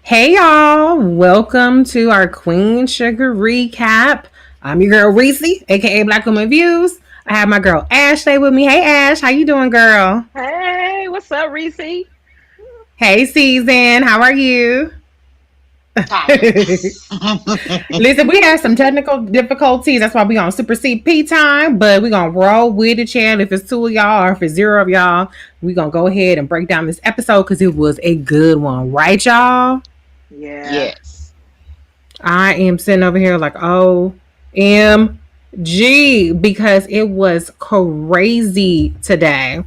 Hey y'all, welcome to our Queen Sugar recap. I'm your girl Reese, aka Black Woman Views. I have my girl Ashley with me. Hey Ash, how you doing, girl? Hey, what's up, Reese? Hey Season, how are you? Tired. Listen, we had some technical difficulties. That's why we on Super CP time, but we gonna roll with it, child. If it's two of y'all or if it's zero of y'all, we gonna go ahead and break down this episode because it was a good one, right, y'all? Yeah. Yes. I am sitting over here like, OMG, because it was crazy today.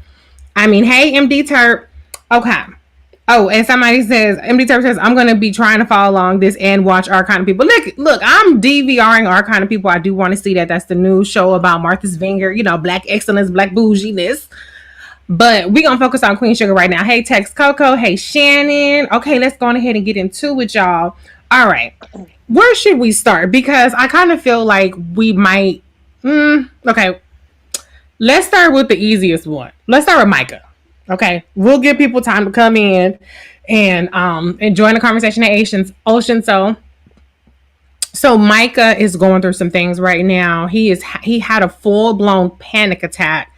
I mean, hey, MD Terp. Okay. Oh, and somebody says, MD Terp says, I'm going to be trying to follow along this and watch Our Kind of People. Look, I'm DVRing Our Kind of People. I do want to see that. That's the new show about Martha's Vineyard, black excellence, black bouginess. But we're going to focus on Queen Sugar right now. Hey, Tex Coco. Hey, Shannon. Okay, let's go on ahead and get into it, y'all. All right. Where should we start? Because I kind of feel like we might. Okay. Let's start with the easiest one. Let's start with Micah. Okay. We'll give people time to come in and join the conversation at Ocean. So Micah is going through some things right now. He had a full-blown panic attack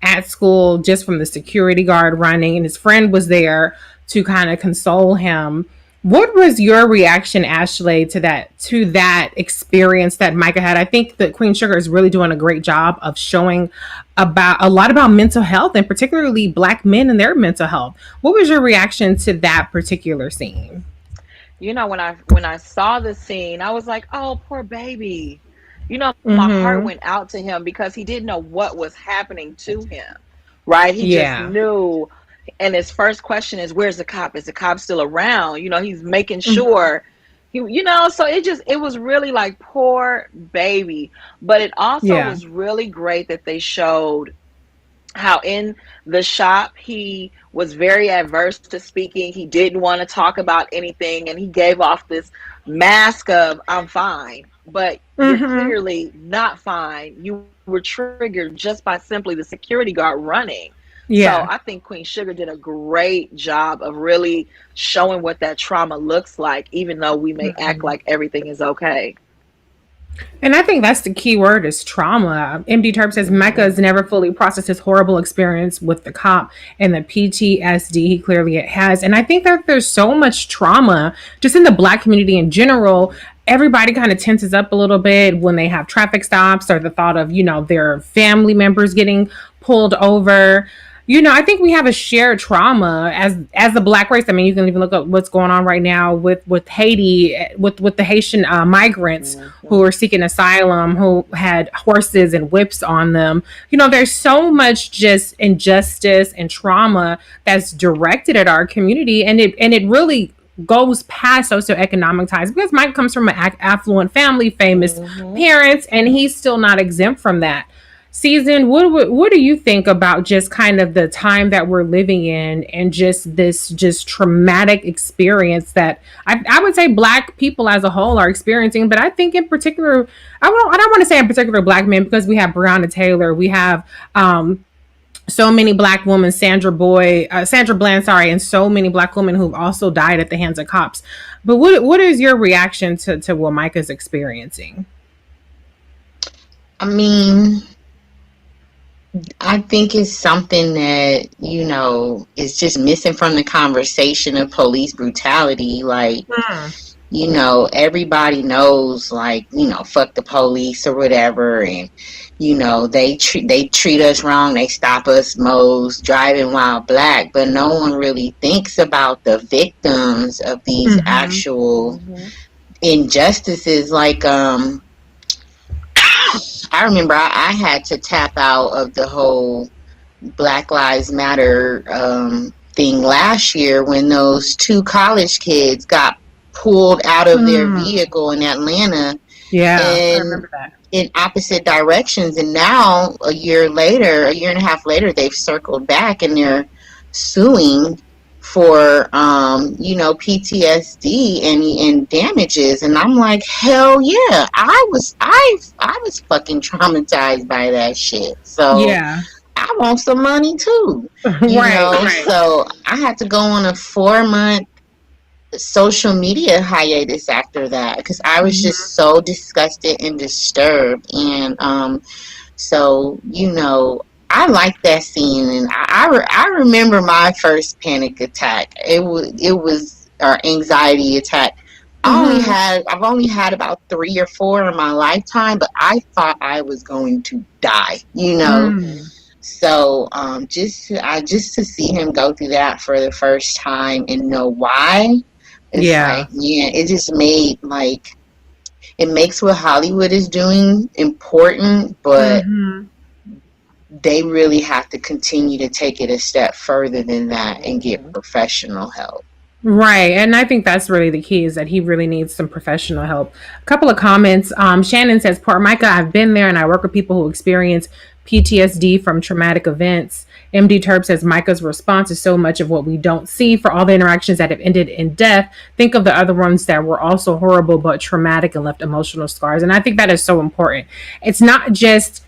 at school just from the security guard running, and his friend was there to kind of console him. What was your reaction, Ashley, to that experience that Micah had? I think that Queen Sugar is really doing a great job of showing a lot about mental health, and particularly Black men and their mental health. What was your reaction to that particular scene? When I saw the scene, I was like, "Oh, poor baby." My heart Mm-hmm. went out to him because he didn't know what was happening to him. Right? He just Yeah. knew. And his first question is, "Where's the cop? Is the cop still around?" He's making Mm-hmm. sure. So it was really like poor baby. But it also Yeah. was really great that they showed how in the shop he was very adverse to speaking. He didn't want to talk about anything, and he gave off this mask of "I'm fine," but you're Mm-hmm. clearly not fine. You were triggered just by simply the security guard running. So Yeah. I think Queen Sugar did a great job of really showing what that trauma looks like, even though we may act Mm-hmm. like everything is okay. And I think that's the key word is trauma. MD Terp says Mecca Hmm. has never fully processed his horrible experience with the cop and the PTSD he clearly has. And I think that there's so much trauma just in the Black community in general. Everybody kind of tenses up a little bit when they have traffic stops or the thought of, their family members getting pulled over. I think we have a shared trauma as the Black race. I mean, you can even look up what's going on right now with Haiti, with the Haitian migrants who Hmm. are seeking asylum, who had horses and whips on them. There's so much just injustice and trauma that's directed at our community, and it really goes past socioeconomic ties because Mike comes from an affluent family, famous Hmm. parents, and he's still not exempt from that. Season, what do you think about just kind of the time that we're living in and just this just traumatic experience that I would say Black people as a whole are experiencing, but I think in particular, I don't want to say in particular Black men because we have Breonna Taylor, we have so many Black women, Sandra Bland, sorry, and so many Black women who've also died at the hands of cops. But what is your reaction to what Micah's experiencing? I mean, I think it's something that, is just missing from the conversation of police brutality. Like, Hmm. everybody knows, like, fuck the police or whatever. And, they treat us wrong. They stop us most driving while Black, but no one really thinks about the victims of these Mm-hmm. actual Hmm. injustices. Like, I remember I had to tap out of the whole Black Lives Matter thing last year when those two college kids got pulled out of their Mm. vehicle in Atlanta Yeah, I and remember that. in opposite directions. And now, a year and a half later, they've circled back and they're suing for PTSD and damages. And I'm like, hell yeah, I was fucking traumatized by that shit. So Yeah. I want some money too. Right, right. So I had to go on a 4-month social media hiatus after that, because I was just so disgusted and disturbed. And so, I like that scene, and I remember my first panic attack. It was our anxiety attack. I've only had about 3 or 4 in my lifetime, but I thought I was going to die. So just to see him go through that for the first time and know why, it just made it makes what Hollywood is doing important, but they really have to continue to take it a step further than that and get professional help. Right. And I think that's really the key, is that he really needs some professional help. A couple of comments. Shannon says, poor Micah, I've been there and I work with people who experience PTSD from traumatic events. MD Terp says, Micah's response is so much of what we don't see. For all the interactions that have ended in death, think of the other ones that were also horrible but traumatic and left emotional scars. And I think that is so important. It's not just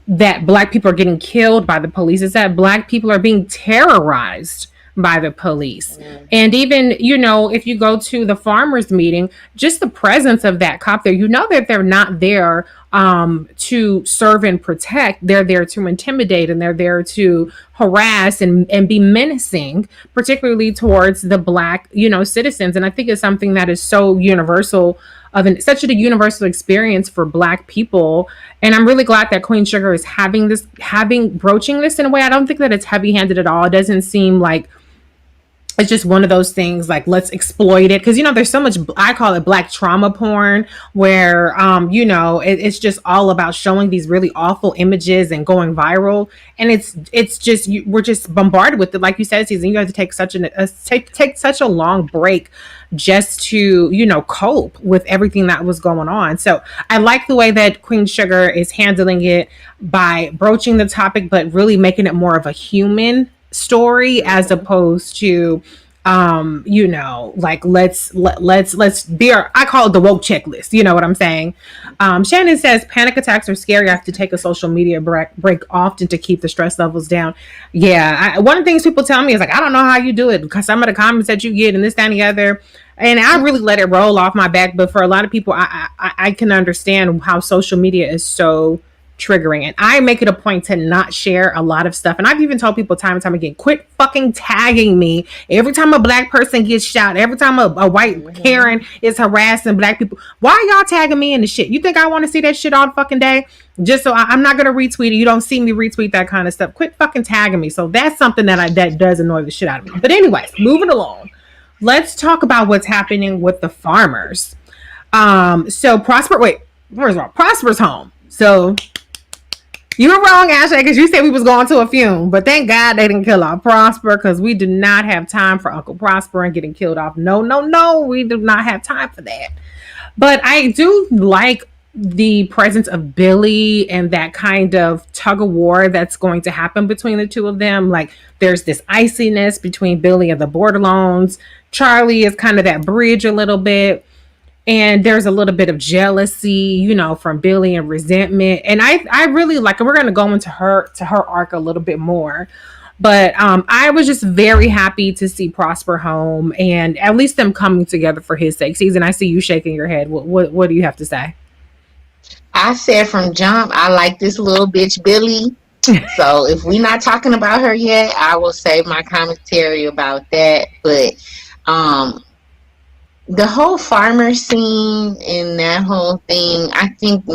that Black people are getting killed by the police, it's that Black people are being terrorized by the police. And even, if you go to the farmers meeting, just the presence of that cop there, that they're not there to serve and protect. They're there to intimidate, and they're there to harass and be menacing, particularly towards the Black, citizens. And I think it's something that is so universal, such a universal experience for Black people. And I'm really glad that Queen Sugar is broaching this in a way. I don't think that it's heavy-handed at all. It doesn't seem like it's just one of those things like, let's exploit it. Because, there's so much, I call it Black trauma porn, where, it's just all about showing these really awful images and going viral. And it's just, we're just bombarded with it. Like you said, Susan, you have to take such a long break just to, cope with everything that was going on. So I like the way that Queen Sugar is handling it by broaching the topic, but really making it more of a human story, as opposed to let's be I call it the woke checklist. You know what I'm saying? Shannon says panic attacks are scary. I have to take a social media break often to keep the stress levels down. One of the things people tell me is I don't know how you do it, because some of the comments that you get and this, that, and the other, and I really let it roll off my back. But for a lot of people, I can understand how social media is so triggering, and I make it a point to not share a lot of stuff. And I've even told people time and time again, quit fucking tagging me every time a Black person gets shot, every time a white Karen is harassing Black people. Why are y'all tagging me in the shit? You think I want to see that shit all the fucking day? Just so I'm not gonna retweet it. You don't see me retweet that kind of stuff. Quit fucking tagging me. So that's something that does annoy the shit out of me. But anyways, moving along, let's talk about what's happening with the farmers. So Prosper's home. So you were wrong, Ashley, because you said we was going to a funeral. But thank God they didn't kill off Prosper, because we do not have time for Uncle Prosper and getting killed off. No, we do not have time for that. But I do like the presence of Billy and that kind of tug of war that's going to happen between the two of them. Like, there's this iciness between Billy and the Bordelons. Charlie is kind of that bridge a little bit. And there's a little bit of jealousy, from Billy, and resentment. And I really like it. We're going to go into her arc a little bit more. But I was just very happy to see Prosper home, and at least them coming together for his sake. Susan, I see you shaking your head. What do you have to say? I said from jump, I like this little bitch Billy. So if we're not talking about her yet, I will save my commentary about that. But the whole farmer scene and that whole thing, I think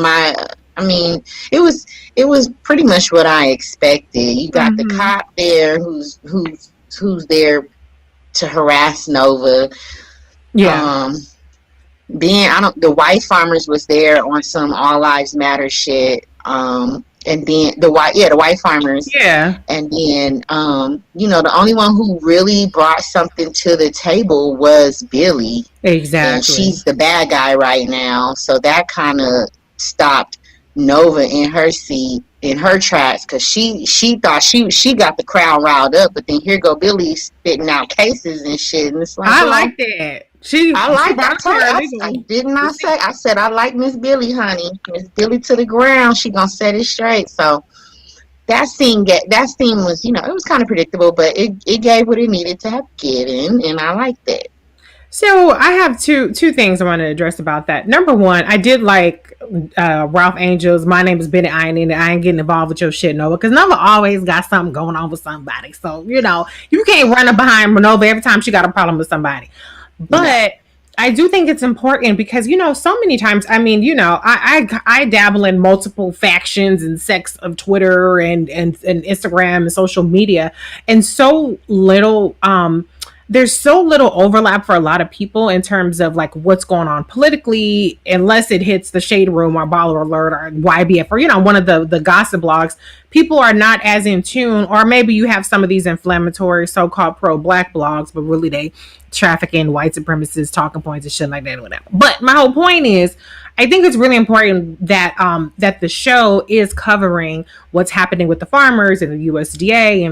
it was pretty much what I expected. You got the cop there who's there to harass Nova. Yeah. The white farmers was there on some All Lives Matter shit. And then the white farmers. Yeah. And then, the only one who really brought something to the table was Billy. Exactly. And she's the bad guy right now. So that kind of stopped Nova in her tracks, because she thought she got the crowd riled up. But then here go Billy spitting out cases and shit. And it's like, I like that. I said I like Miss Billy, honey. Miss Billy to the ground. She gonna set it straight. So that scene was, it was kind of predictable, but it gave what it needed to have given, and I liked it. So I have two things I want to address about that. Number one, I did like Ralph Angel's "My name is Bennett. I ain't getting involved with your shit, Nova," because Nova always got something going on with somebody. So you can't run up behind Nova every time she got a problem with somebody. But I do think it's important because so many times. I mean, I dabble in multiple factions and sects of Twitter and Instagram and social media, and so little. There's so little overlap for a lot of people in terms of like what's going on politically, unless it hits the Shade Room or Baller Alert or YBF or one of the gossip blogs. People are not as in tune, or maybe you have some of these inflammatory so-called pro-black blogs, but really they traffic in white supremacist talking points and shit like that or whatever. But my whole point is, I think it's really important that that the show is covering what's happening with the farmers and the USDA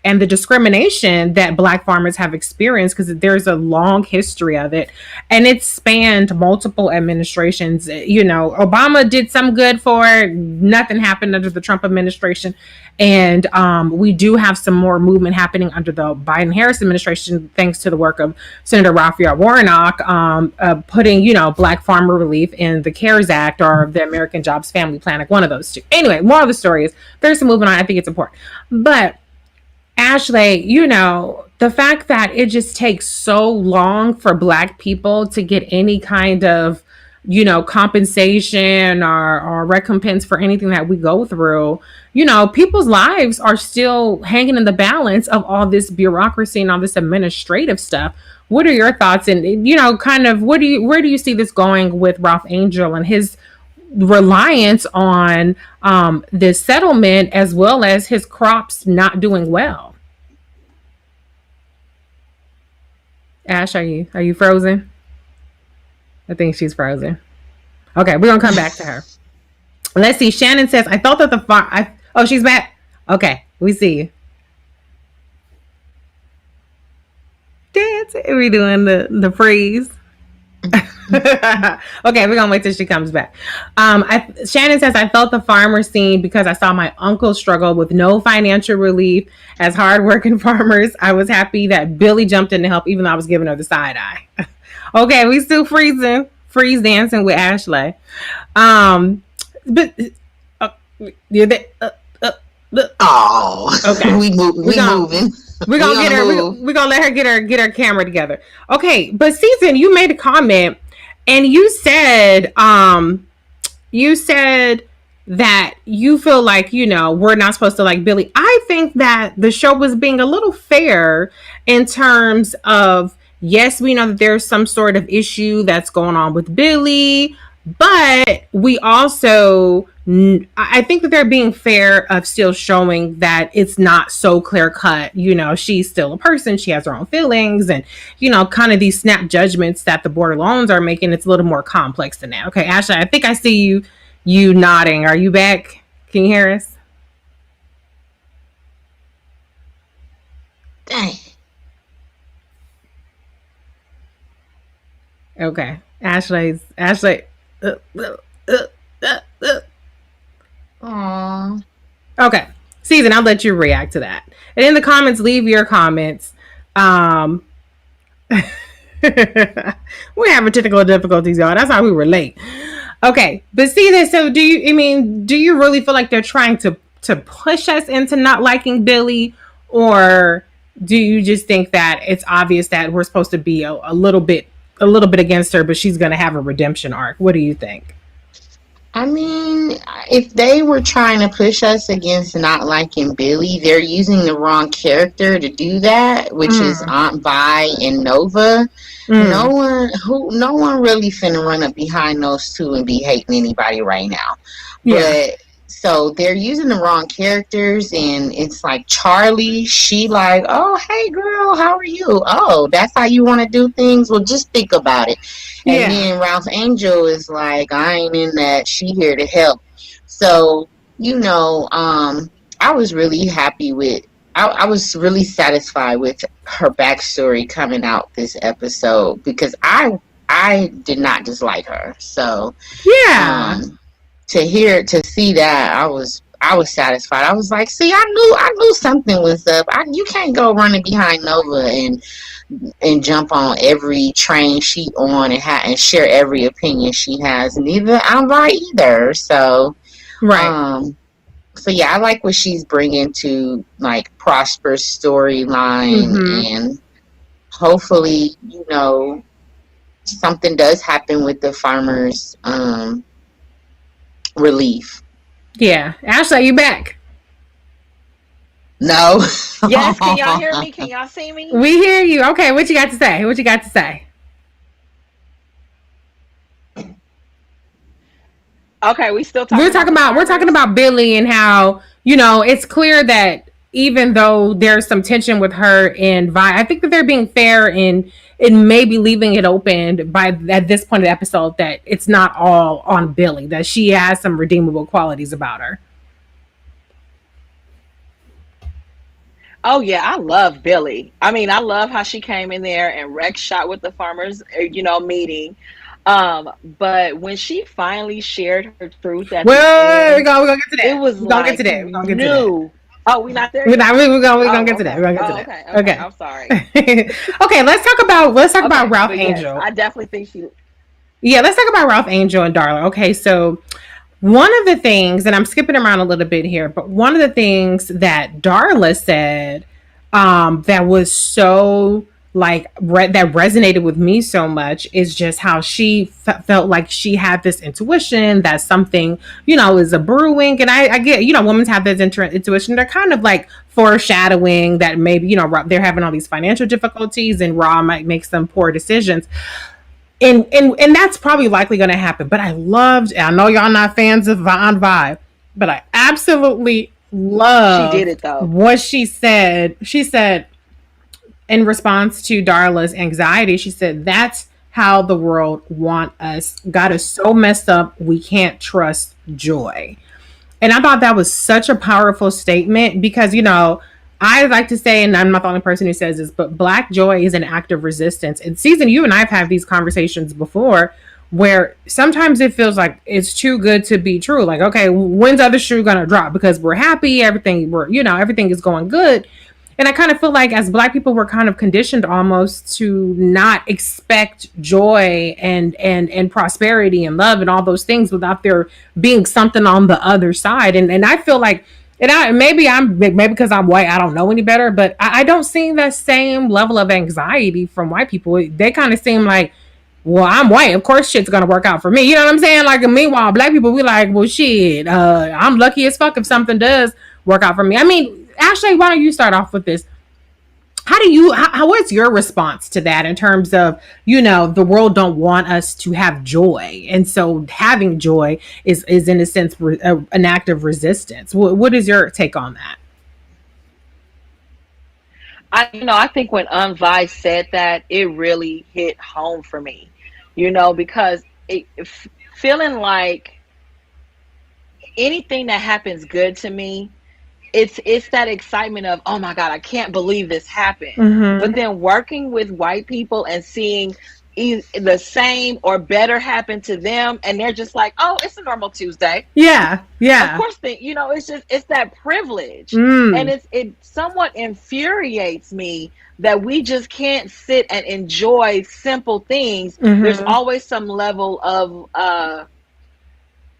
and the discrimination that Black farmers have experienced, because there's a long history of it, and it's spanned multiple administrations. Obama did some good for it. Nothing happened under the Trump administration, and we do have some more movement happening under the Biden-Harris administration, thanks to the work of Senator Raphael Warnock, putting Black farmer relief in the CARES Act or the American Jobs Family Plan, like one of those two. Anyway, more of the story is there's some movement on. I think it's important, but Ashley, the fact that it just takes so long for Black people to get any kind of, compensation or recompense for anything that we go through, people's lives are still hanging in the balance of all this bureaucracy and all this administrative stuff. What are your thoughts? And, kind of where do you see this going with Ralph Angel and his reliance on this settlement, as well as his crops not doing well? Ash, are you frozen? I think she's frozen. Okay, we're gonna come back to her. Let's see. Shannon says, I thought that the farm. Oh, she's back. Okay, we see you. Dance. We're doing the freeze. Okay, we're gonna wait till she comes back. Shannon says, I felt the farmer scene because I saw my uncle struggle with no financial relief as hardworking farmers. I was happy that Billy jumped in to help, even though I was giving her the side eye. Okay, we still freeze dancing with Ashley. But you're there. Okay, we moving. We're gonna get her. We're gonna let her get her camera together. Okay, but Season, you made a comment, and you said that you feel like we're not supposed to like Billy. I think that the show was being a little fair in terms of, yes, we know that there's some sort of issue that's going on with Billy, but we also, I think that they're being fair of still showing that it's not so clear cut. She's still a person. She has her own feelings, and, kind of these snap judgments that the board of loans are making. It's a little more complex than that. Okay, Ashley, I think I see you nodding. Are you back? Can you hear us? Dang. Okay, Ashley. Aww. Okay, Season, I'll let you react to that. And in the comments, leave your comments. We're having technical difficulties, y'all. That's how we were late. Okay, but Season, so do you really feel like they're trying to push us into not liking Billy, or do you just think that it's obvious that we're supposed to be a little bit against her, but she's going to have a redemption arc? What do you think? I mean, if they were trying to push us against not liking Billy, they're using the wrong character to do that, which is Aunt Vi and Nova. No one really finna run up behind those two and be hating anybody right now. Yeah. But so they're using the wrong characters, and it's like Charlie, she like, oh, hey girl, how are you? Oh, that's how you want to do things? Well, just think about it. And then Ralph Angel is like, I ain't in that, she here to help. So, I was really happy with, I was really satisfied with her backstory coming out this episode, because I did not dislike her. So, to see that, I was satisfied. I was like, see, I knew something was up. You can't go running behind Nova and and jump on every train she on and share every opinion she has. Neither I'm right either. So, Right. so yeah, I like what she's bringing to like Prosper's storyline, Mm-hmm. and hopefully, something does happen with the farmers' relief. Yeah. Ashley, you back? No. Yes, can y'all hear me? Can y'all see me? We hear you. Okay, what you got to say? What you got to say? Okay, we still talking We're about talking the about farmers. Billy and how it's clear that even though there's some tension with her and Vi, I think that they're being fair in maybe leaving it open by at this point of the episode that it's not all on Billy, that she has some redeemable qualities about her. Oh yeah, I love Billy. I mean, I love how she came in there and Rex shot with the farmers, meeting. But when she finally shared her truth at the Well, end, we're gonna get to it that. was We're gonna get to like that. you We're gonna get to that. knew. Oh, we not there We're not yet. we're gonna get Oh, to that. okay. We're gonna get to Oh, that. okay. Okay. Okay. I'm sorry. Okay, let's talk about Okay, Ralph but yes, Angel. I definitely think she. Yeah, let's talk about Ralph Angel and Darla. Okay, so one of the things, and I'm skipping around a little bit here, but one of the things that Darla said that was so that resonated with me so much is just how she felt like she had this intuition that something is a brewing. And I get women have this intuition. They're kind of like foreshadowing that maybe they're having all these financial difficulties and Ra might make some poor decisions, and that's probably likely going to happen. But I know y'all not fans of Von Vibe, but I absolutely She did loved it though. what she said. She said in response to Darla's anxiety, she said, "That's how the world want us. Got us so messed up we can't trust joy." And I thought that was such a powerful statement because, I like to say, and I'm not the only person who says this, but Black joy is an act of resistance. And Season, you and I have had these conversations before where sometimes it feels like it's too good to be true. Like, okay, when's the other shoe gonna drop? Because we're happy, everything is going good. And I kind of feel like as Black people, we're kind of conditioned almost to not expect joy and prosperity and love and all those things without there being something on the other side. And I feel like, maybe because I'm white, I don't know any better, but I don't see that same level of anxiety from white people. They kind of seem like, well, I'm white, of course shit's gonna work out for me. You know what I'm saying? Like, meanwhile, Black people, we like, well, shit, I'm lucky as fuck if something does work out for me. I mean, Ashley, why don't you start off with this? What's your response to that in terms of, the world don't want us to have joy, and so having joy is in a sense an act of resistance. What is your take on that? I think when Unvi said that, it really hit home for me. Because feeling like anything that happens good to me, it's that excitement of, oh my god, I can't believe this happened. But Mm-hmm. then working with white people and seeing the same or better happen to them, and they're just like, oh, it's a normal Tuesday. Yeah, Of yeah. course, it's that privilege, and Mm. it somewhat infuriates me that we just can't sit and enjoy simple things. There's Mm-hmm. always some level of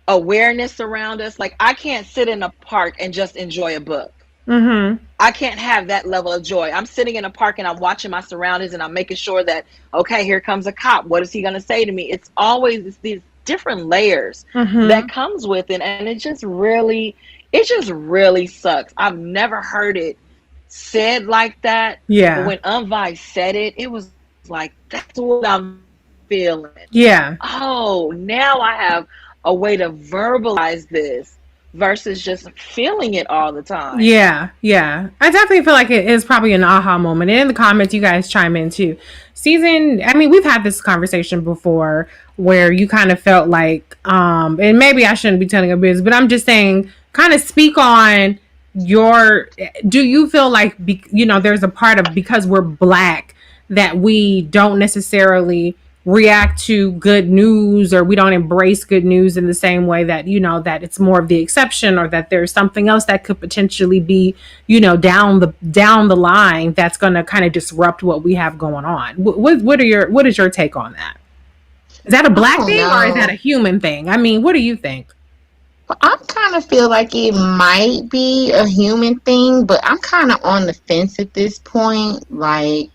awareness around us. Like, I can't sit in a park and just enjoy a book. Mm-hmm. I can't have that level of joy. I'm sitting in a park and I'm watching my surroundings and I'm making sure that, okay, here comes a cop. What is he going to say to me? It's these different layers that Mm-hmm. comes with it. And it just really sucks. I've never heard it said like that. But Yeah, when Unvi said it, it was like, that's what I'm feeling. yeah. Oh, now I have a way to verbalize this versus just feeling it all the time. Yeah, yeah. I definitely feel like it is probably an aha moment. And in the comments, you guys chime in too. I mean, we've had this conversation before where you kind of felt like, and maybe I shouldn't be telling a business, but I'm just saying, kind of speak on do you feel like, there's a part of because we're Black that we don't necessarily react to good news, or we don't embrace good news in the same way that, that it's more of the exception, or that there's something else that could potentially be, down the line that's going to kind of disrupt what we have going on. What is your take on that? Is that a black thing or is that a human thing? I mean, what do you think? Well, I kind of feel like it might be a human thing, but I'm kind of on the fence at this point. Like,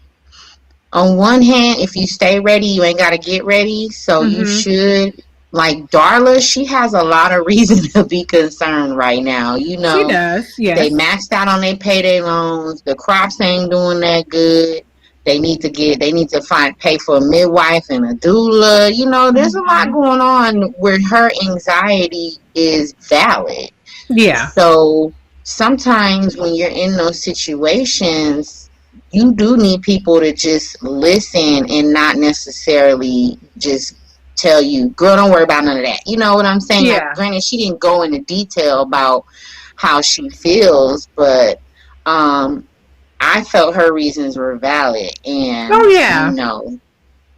on one hand, if you stay ready, you ain't got to get ready. So you should. Like Darla, she has a lot of reason to be concerned right now. She does. Yes. They maxed out on their payday loans. The crops ain't doing that good. They need to pay for a midwife and a doula. There's a lot going on where her anxiety is valid. Yeah. So sometimes when you're in those situations, you do need people to just listen and not necessarily just tell you, girl, don't worry about none of that. You know what I'm saying? Yeah. Like, granted, she didn't go into detail about how she feels, but I felt her reasons were valid. And,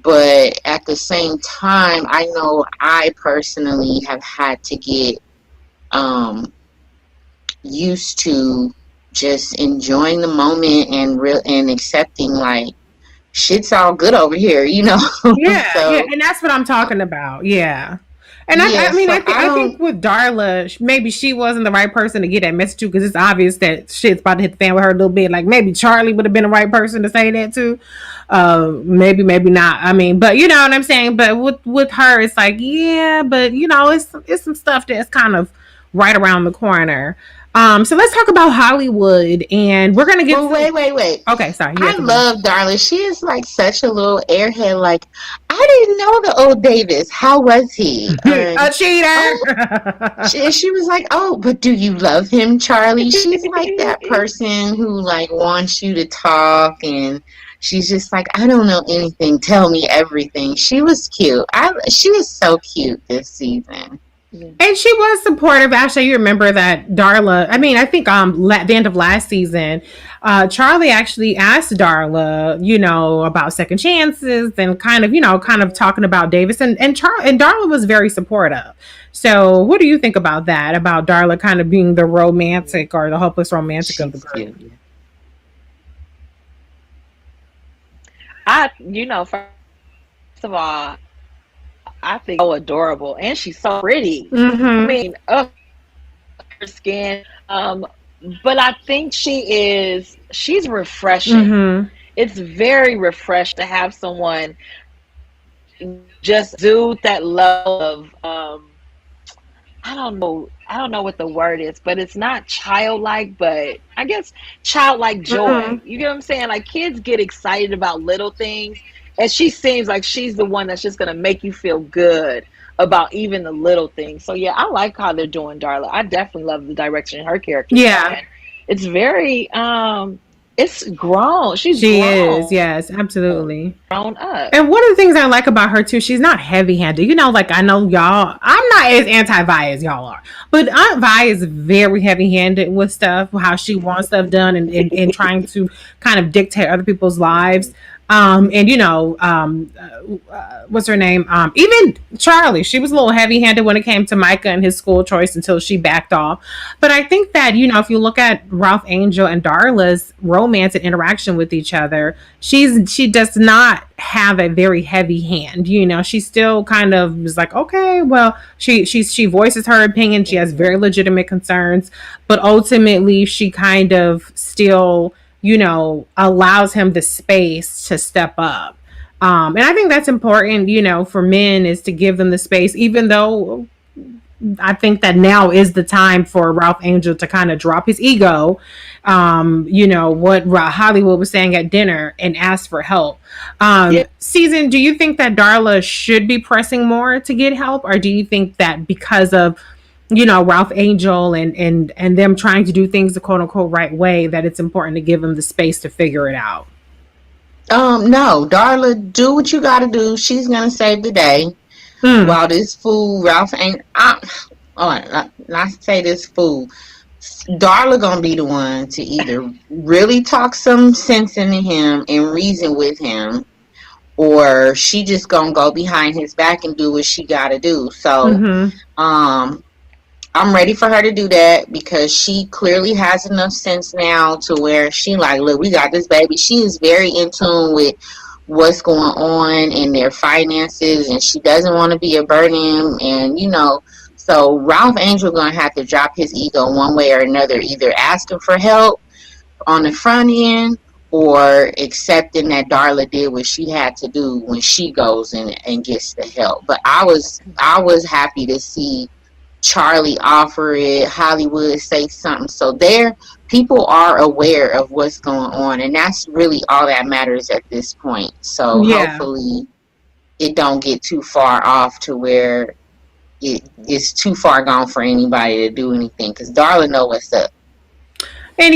but at the same time, I know I personally have had to get used to just enjoying the moment and accepting, like, shit's all good over here, Yeah, yeah, and that's what I'm talking about. Yeah. And I think with Darla, maybe she wasn't the right person to get that message to, because it's obvious that shit's about to hit the fan with her a little bit. Like, maybe Charlie would have been the right person to say that to. Maybe not. I mean, but you know what I'm saying? But with her, it's like, yeah, but it's some stuff that's kind of right around the corner. So let's talk about Hollywood, and we're gonna get. Wait. Okay, sorry. I love Darla. She is like such a little airhead. Like, I didn't know the old Davis. How was he? A cheater. She was like, oh, but do you love him, Charlie? She's like that person who like wants you to talk, and she's just like, I don't know anything. Tell me everything. She was cute. She was so cute this season. And she was supportive. Actually, you remember that Darla, I mean, I think the end of last season, Charlie actually asked Darla, about second chances, and kind of talking about Davis, and Darla was very supportive. So what do you think about that? About Darla kind of being the romantic or the hopeless romantic of the group? First of all, I think so adorable, and she's so pretty. Mm-hmm. I mean, her skin. But I think she's refreshing. Mm-hmm. It's very refreshing to have someone just do that level of I don't know what the word is, but it's not childlike, but I guess childlike joy. Mm-hmm. You get what I'm saying? Like, kids get excited about little things. And she seems like she's the one that's just going to make you feel good about even the little things. So, yeah, I like how they're doing Darla. I definitely love the direction her character is going. It's very, it's grown. She grown. Is, yes, absolutely. Grown up. And one of the things I like about her, too, she's not heavy-handed. Like, I know y'all, I'm not as anti-Vi as y'all are. But Aunt Vi is very heavy-handed with stuff, how she wants stuff done and trying to kind of dictate other people's lives. What's her name? Even Charlie, she was a little heavy-handed when it came to Micah and his school choice until she backed off. But I think that, if you look at Ralph Angel and Darla's romance and interaction with each other, she does not have a very heavy hand. She still kind of is like, okay, well, she voices her opinion. She has very legitimate concerns, but ultimately she kind of still allows him the space to step up. And I think that's important, for men, is to give them the space, even though I think that now is the time for Ralph Angel to kind of drop his ego, what Hollywood was saying at dinner, and ask for help. Season, do you think that Darla should be pressing more to get help? Or do you think that because of Ralph Angel and them trying to do things the quote unquote right way, that it's important to give them the space to figure it out? No, Darla, do what you got to do. She's gonna save the day. While this fool Ralph ain't. Not say this fool. Darla gonna be the one to either really talk some sense into him and reason with him, or she just gonna go behind his back and do what she gotta do. So I'm ready for her to do that, because she clearly has enough sense now to where she like, look, we got this baby. She is very in tune with what's going on in their finances, and she doesn't want to be a burden. And so Ralph Angel gonna have to drop his ego one way or another, either asking for help on the front end or accepting that Darla did what she had to do when she goes and gets the help. But I was happy to see Charlie offer it, Hollywood say something. So people are aware of what's going on, and that's really all that matters at this point. So hopefully it don't get too far off to where it's too far gone for anybody to do anything, because Darla know what's up. And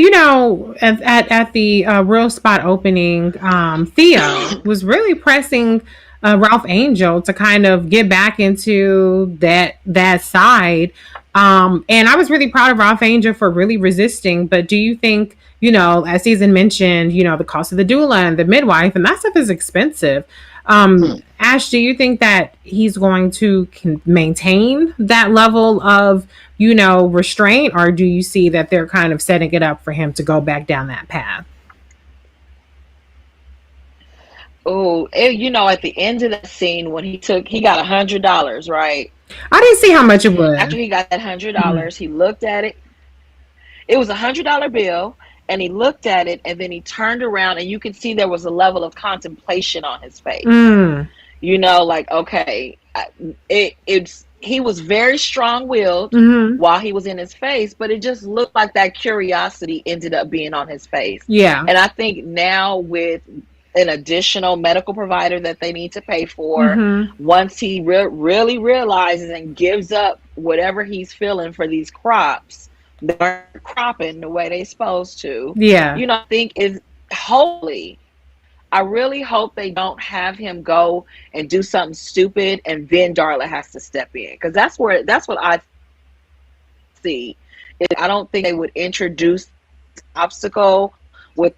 at the Real Spot opening, Theo was really pressing Ralph Angel to kind of get back into that side. And I was really proud of Ralph Angel for really resisting. But do you think, as Susan mentioned, the cost of the doula and the midwife, and that stuff is expensive. Ash, do you think that he's going to maintain that level of, restraint, or do you see that they're kind of setting it up for him to go back down that path? Oh, at the end of that scene when he got $100, right? I didn't see how much it was. After he got that $100, he looked at it. It was $100 bill, and he looked at it, and then he turned around, and you could see there was a level of contemplation on his face. Like, okay, he was very strong-willed while he was in his face, but it just looked like that curiosity ended up being on his face. Yeah. And I think now with an additional medical provider that they need to pay for, once he really realizes and gives up whatever he's feeling for these crops, they're cropping the way they're supposed to. Yeah. I think I really hope they don't have him go and do something stupid and then Darla has to step in, because that's what I see. I don't think they would introduce obstacle with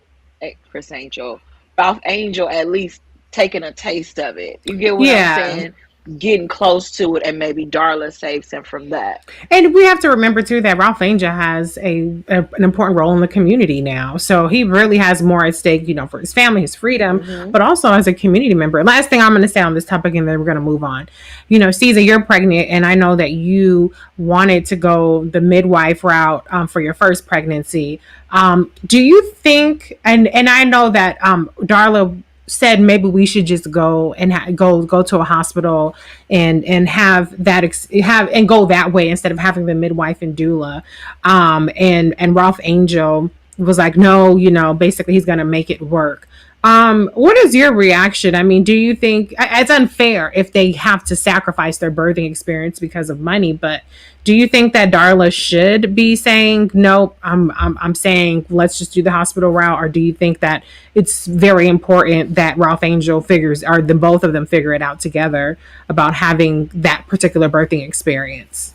Criss Angel, Ralph Angel at least taking a taste of it. You get what I'm saying? Getting close to it, and maybe Darla saves him from that. And we have to remember too that Ralph Angel has an important role in the community now, so he really has more at stake, for his family, his freedom, but also as a community member. Last thing I'm going to say on this topic, and then we're going to move on. Caesar, you're pregnant, and I know that you wanted to go the midwife route for your first pregnancy. Do you think? And I know that Darla said maybe we should just go and go to a hospital and have that and go that way instead of having the midwife and doula. And Ralph Angel was like, no, basically he's going to make it work. What is your reaction? I mean, do you think it's unfair if they have to sacrifice their birthing experience because of money, but do you think that Darla should be saying, nope, I'm saying let's just do the hospital route? Or do you think that it's very important that Ralph Angel both of them figure it out together about having that particular birthing experience?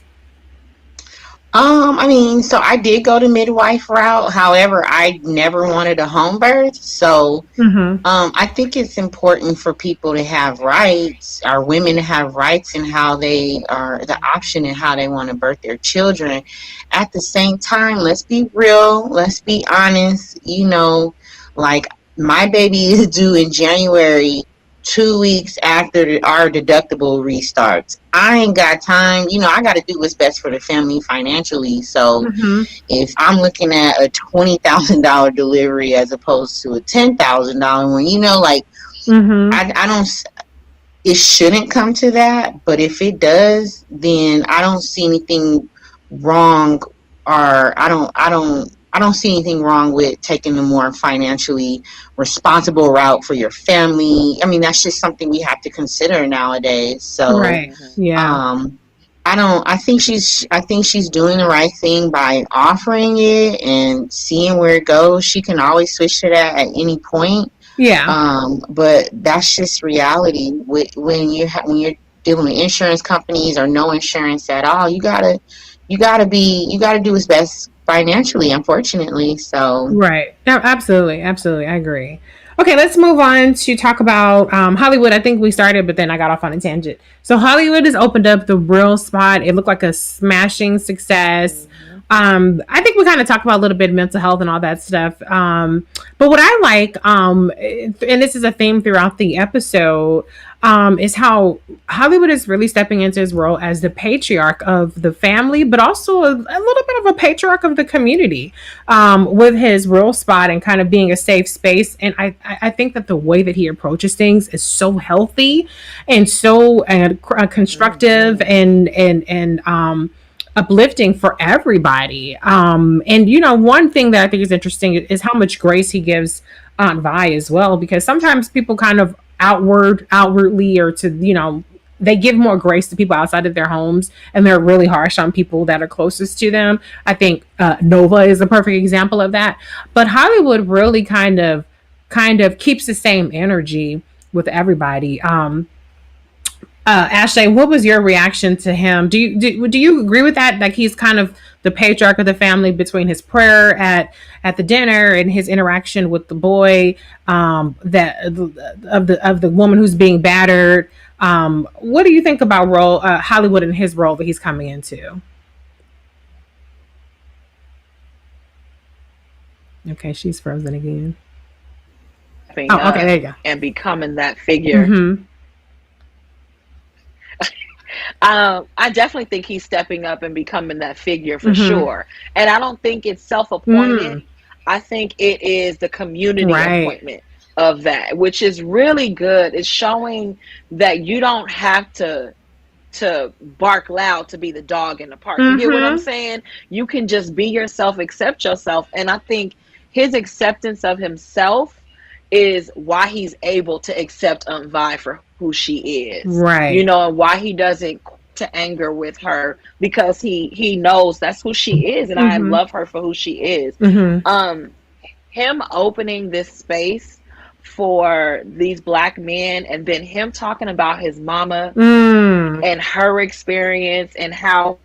So I did go the midwife route. However, I never wanted a home birth. So, I think it's important for people to have rights, or women to have rights in how they are, the option in how they want to birth their children. At the same time, let's be real. Let's be honest. Like my baby is due in January, 2 weeks after our deductible restarts. I ain't got time. I got to do what's best for the family financially. So if I'm looking at a $20,000 delivery as opposed to a $10,000 one, I don't, it shouldn't come to that. But if it does, then I don't see anything wrong, or I don't see anything wrong with taking the more financially responsible route for your family. I mean, that's just something we have to consider nowadays. So, right. Yeah. I think she's doing the right thing by offering it and seeing where it goes. She can always switch to that at any point. Yeah. But that's just reality. When you're dealing with insurance companies or no insurance at all, you gotta do what's best financially, unfortunately. So right. No, absolutely I agree. Okay, let's move on to talk about Hollywood. I think we started, but then I got off on a tangent. So Hollywood has opened up the Real Spot. It looked like a smashing success. Mhm. I think we kind of talked about a little bit of mental health and all that stuff. But what I like, and this is a theme throughout the episode, is how Hollywood is really stepping into his role as the patriarch of the family, but also a little bit of a patriarch of the community, with his Real Spot and kind of being a safe space. And I think that the way that he approaches things is so healthy and so constructive Mhm. and uplifting for everybody. And one thing that I think is interesting is how much grace he gives Aunt Vi as well, because sometimes people kind of outwardly or to they give more grace to people outside of their homes, and they're really harsh on people that are closest to them. I think Nova is a perfect example of that. But Hollywood really kind of keeps the same energy with everybody. Ashley, what was your reaction to him? Do you agree with that? Like he's kind of the patriarch of the family between his prayer at the dinner and his interaction with the boy, that of the woman who's being battered. What do you think about Hollywood and his role that he's coming into? Okay, she's frozen again. Stepping Oh, okay, up there you go. and becoming that figure. Mm-hmm. I definitely think he's stepping up and becoming that figure for Mm-hmm. sure. And I don't think it's self-appointed. Mm. I think it is the community Right. appointment of that, which is really good. It's showing that you don't have to bark loud to be the dog in the park. You get what I'm Mm-hmm. saying? You can just be yourself, accept yourself. And I think his acceptance of himself is why he's able to accept Aunt Vi for who she is. Right. And why he doesn't to anger with her, because he knows that's who she is, and I Mm-hmm. love her for who she is. Mm-hmm. Um Him opening this space for these black men, and then him talking about his mama Mm. and her experience, and how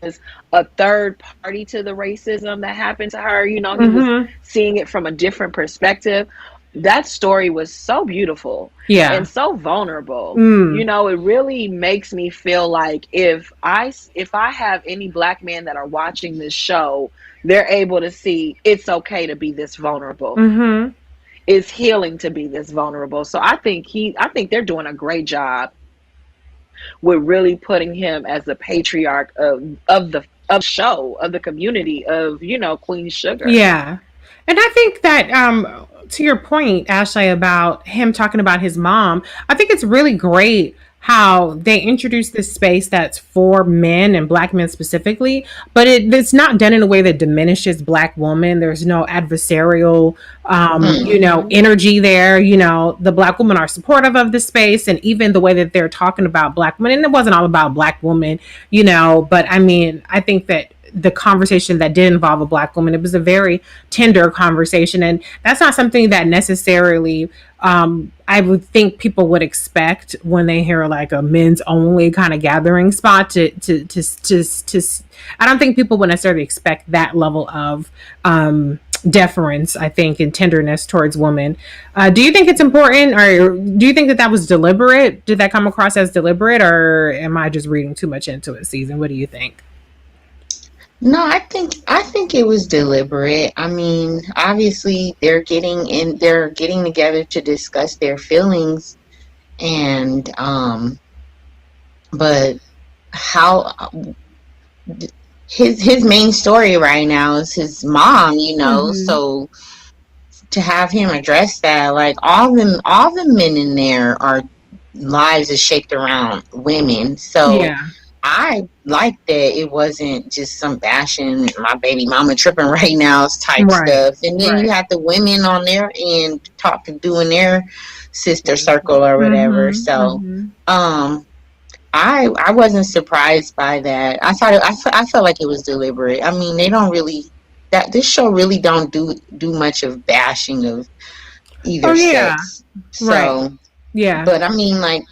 was a third party to the racism that happened to her. He was Mm-hmm. seeing it from a different perspective. That story was so beautiful Yeah. and so vulnerable. Mm. It really makes me feel like if I have any black men that are watching this show, they're able to see it's okay to be this vulnerable. Mm-hmm. It's healing to be this vulnerable. So I think they're doing a great job with really putting him as the patriarch of show, of the community, of Queen Sugar. Yeah. And I think that to your point, Ashley, about him talking about his mom, I think it's really great how they introduce this space that's for men and black men specifically, but it's not done in a way that diminishes black women. There's no adversarial Hmm. energy there. The black women are supportive of the space, and even the way that they're talking about black women, and it wasn't all about black women, but I mean, I think that the conversation that did involve a black woman, it was a very tender conversation, and that's not something that necessarily I would think people would expect when they hear like a men's only kind of gathering spot. To I don't think people would necessarily expect that level of deference, I think, and tenderness towards women. Do you think it's important, or do you think that was deliberate? Did that come across as deliberate, or am I just reading too much into it, Season? What do you think? No, I think it was deliberate. I mean, obviously they're getting together to discuss their feelings, and but how his main story right now is his mom, Mm-hmm. so to have him address that, like all the men in there are lives is shaped around women. So Yeah. I like that it wasn't just some bashing my baby mama tripping right now type Right. stuff. And then you Right. had the women on their end talking, doing their sister circle Hmm. or whatever. Mm-hmm. So Mm-hmm. um I wasn't surprised by that. I felt like it was deliberate. I mean, they don't really that this show really don't do much of bashing of Oh either yeah. sex. Right. So, Yeah. but I mean, like,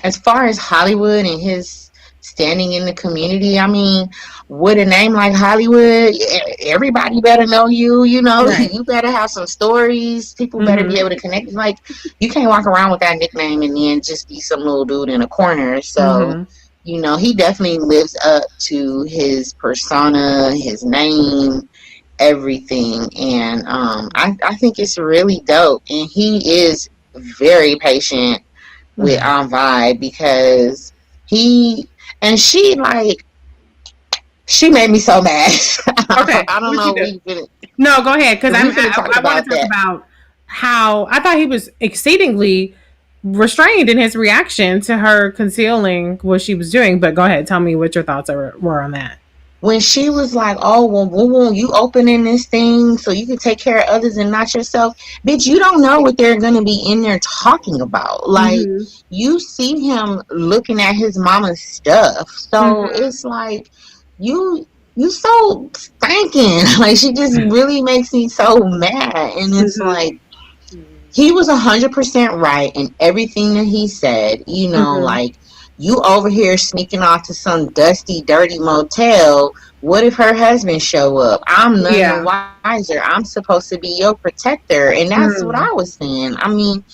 as far as Hollywood and his standing in the community. I mean, with a name like Hollywood, everybody better know you. You know, Right. you better have some stories. People better be Mm-hmm. able to connect. Like, you can't walk around with that nickname and then just be some little dude in a corner. So, Mm-hmm. you know, he definitely lives up to his persona, his name, everything. And I think it's really dope. And he is very patient with Vibe, because he and she, like, she made me so mad. Okay. I don't What you know. do? No, go ahead, because We finna talk I want about to talk that. about how I thought he was exceedingly restrained in his reaction to her concealing what she was doing. But go ahead, tell me what your thoughts were on that. When she was like, "Oh, well, woo woo, you opening this thing so you can take care of others and not yourself," bitch, you don't know what they're gonna be in there talking about. Like, Mm-hmm. you see him looking at his mama's stuff, so it's like, you so stinking. Like, she just really makes me so mad, and it's like, he was 100% right in everything that he said. You know, Mm-hmm. like, you over here sneaking off to some dusty, dirty motel. What if her husband show up? I'm none the Yeah. wiser. I'm supposed to be your protector, and that's what Mm-hmm. I was saying. I mean,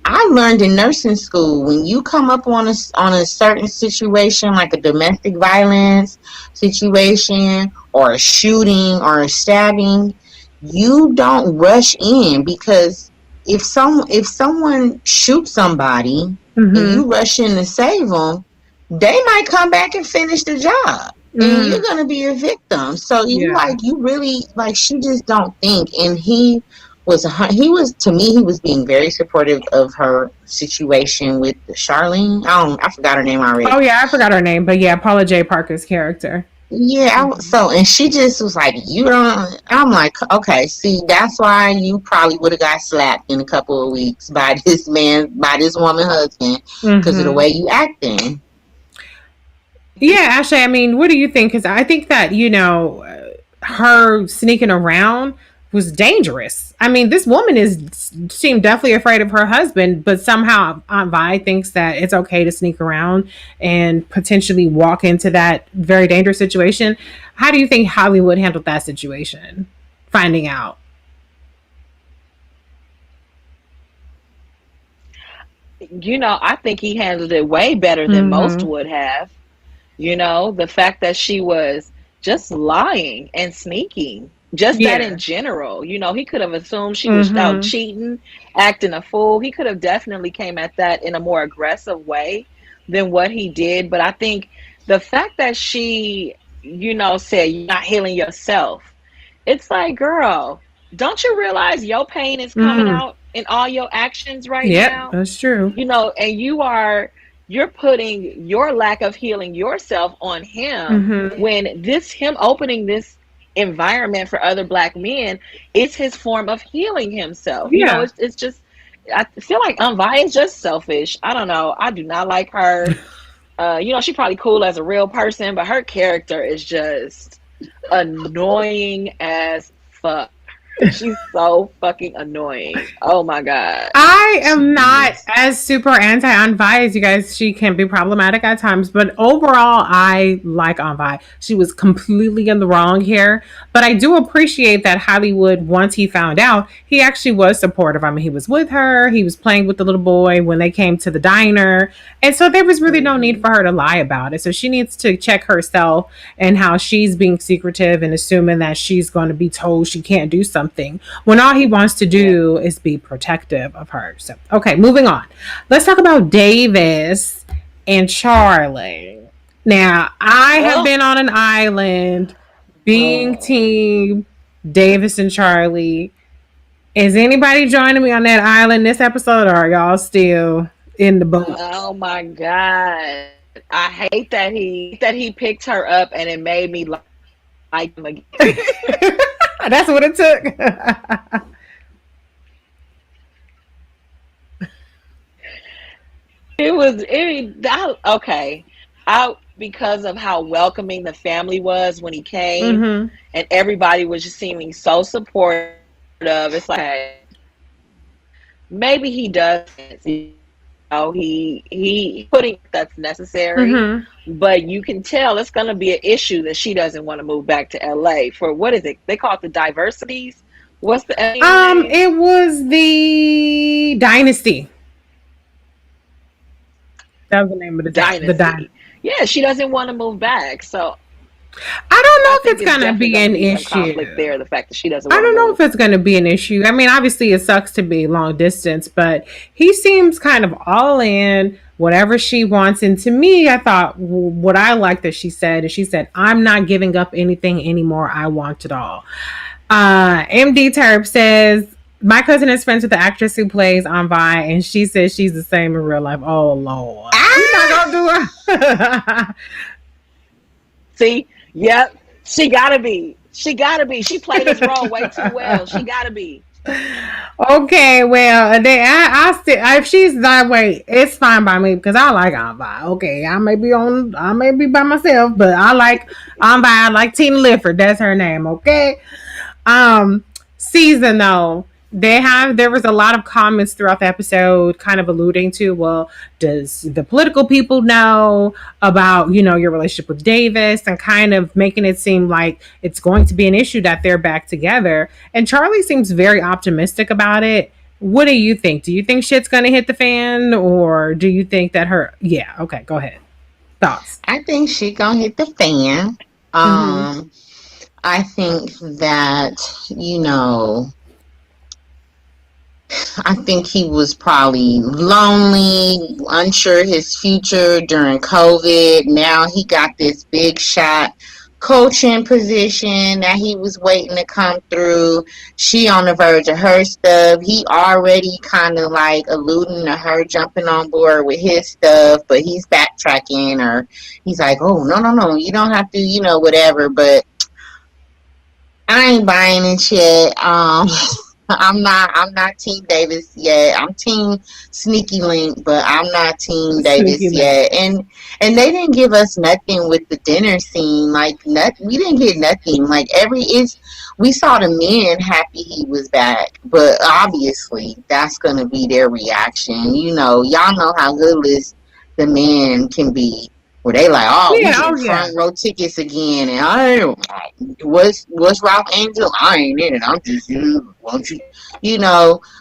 I learned in nursing school, when you come up on a certain situation, like a domestic violence situation or a shooting or a stabbing, you don't rush in, because if someone shoots somebody and Mm-hmm. you rush in to save them, they might come back and finish the job, and you're Mm. gonna be a victim. So Yeah. you really, like, she just don't think. And he was, to me, he was being very supportive of her situation with Charlene. I forgot her name already. Oh yeah, I forgot her name, but yeah, Paula J. Parker's character. Yeah, and she just was like, you don't. I'm like, okay, see, that's why you probably would have got slapped in a couple of weeks by this woman husband, because of the Mm-hmm. way you acting. Yeah, Ashley, I mean, what do you think? Because I think that, her sneaking around was dangerous. I mean, this woman seemed definitely afraid of her husband, but somehow Aunt Vi thinks that it's okay to sneak around and potentially walk into that very dangerous situation. How do you think Hollywood handled that situation? Finding out. I think he handled it way better than most Mm-hmm. would have. The fact that she was just lying and sneaking, just that Yeah. in general. He could have assumed she was out Mm-hmm. cheating, acting a fool. He could have definitely came at that in a more aggressive way than what he did. But I think the fact that she, said you're not healing yourself, it's like, girl, don't you realize your pain is coming Mm. out in all your actions right Yep, now? that's true. And you're putting your lack of healing yourself on him, Mm-hmm. when him opening this environment for other black men is his form of healing himself. Yeah. It's just, I feel like Unvi is just selfish. I don't know. I do not like her. She probably cool as a real person, but her character is just annoying as fuck. She's so fucking annoying. Oh my god. I am not as super anti Anvi as you guys. She can be problematic at times, but overall, I like Anvi. She was completely in the wrong here, but I do appreciate that Hollywood, once he found out, he actually was supportive. I mean, he was with her, he was playing with the little boy when they came to the diner, and so there was really no need for her to lie about it. So she needs to check herself and how she's being secretive and assuming that she's going to be told she can't do something when all he wants to do is be protective of her. So, okay, moving on. Let's talk about Davis and Charlie. Now, I have been on an island being team Davis and Charlie. Is anybody joining me on that island this episode, or are y'all still in the boat? Oh my god. I hate that he picked her up, and it made me like him again. That's what it took. Okay. Because of how welcoming the family was when he came, Mm-hmm. and everybody was just seeming so supportive. It's like, maybe he does. he putting that's necessary, Mm-hmm. but you can tell it's going to be an issue that she doesn't want to move back to LA for what is it? They call it the diversities. What's the name? It was the Dynasty. That was the name of the Dynasty. Dynasty. Yeah, she doesn't want to move back. So I don't I know if think it's it's gonna definitely be going to an be some issue. conflict there. The fact that she doesn't I want to don't know move. if it's going to be an issue. I mean, obviously, it sucks to be long distance, but he seems kind of all in whatever she wants. And to me, I thought what I liked that she said is she said, "I'm not giving up anything anymore. I want it all." MD Terp says, "My cousin is friends with the actress who plays on Vi, and she says she's the same in real life." Oh Lord, we're not gonna do it. See, yep, she gotta be. She gotta be. She played this role way too well. She gotta be. Okay, well, then I still if she's that way, it's fine by me because I like Anvi. Okay, I may be by myself, but I like Anvi. I like Tina Lifford. That's her name. Okay. Um, Season though, there was a lot of comments throughout the episode, kind of alluding to, well, does the political people know about your relationship with Davis, and kind of making it seem like it's going to be an issue that they're back together. And Charlie seems very optimistic about it. What do you think? Do you think shit's gonna hit the fan, or do you think that her? Yeah, okay, go ahead. Thoughts? I think she gonna hit the fan. Mm-hmm. I think that, I think he was probably lonely, unsure his future during COVID. Now he got this big shot coaching position that he was waiting to come through. She on the verge of her stuff. He already kind of like alluding to her jumping on board with his stuff, but he's backtracking, or he's like, oh, no, you don't have to, whatever. But I ain't buying it yet. I'm not Team Davis yet. I'm Team Sneaky Link, but I'm not Team Davis Sneaky yet. And they didn't give us nothing with the dinner scene. Like we didn't get nothing. Like we saw the men happy he was back, but obviously that's gonna be their reaction. Y'all know how hoodless the men can be. Where they like, oh, we get front row tickets again, and what's Ralph Angel? I ain't in it. I'm just won't you?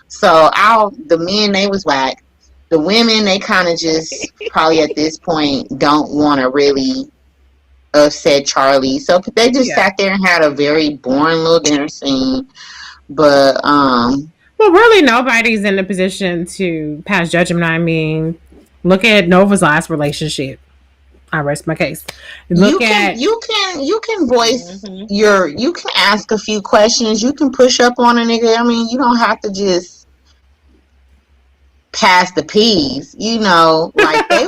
So the men, they was whack. The women, they kind of just probably at this point don't want to really upset Charlie, so they just sat there and had a very boring little dinner scene. But well, really, nobody's in a position to pass judgment. I mean, look at Nova's last relationship. I rest my case. You can voice you can ask a few questions. You can push up on a nigga. I mean, you don't have to just pass the peas. Like they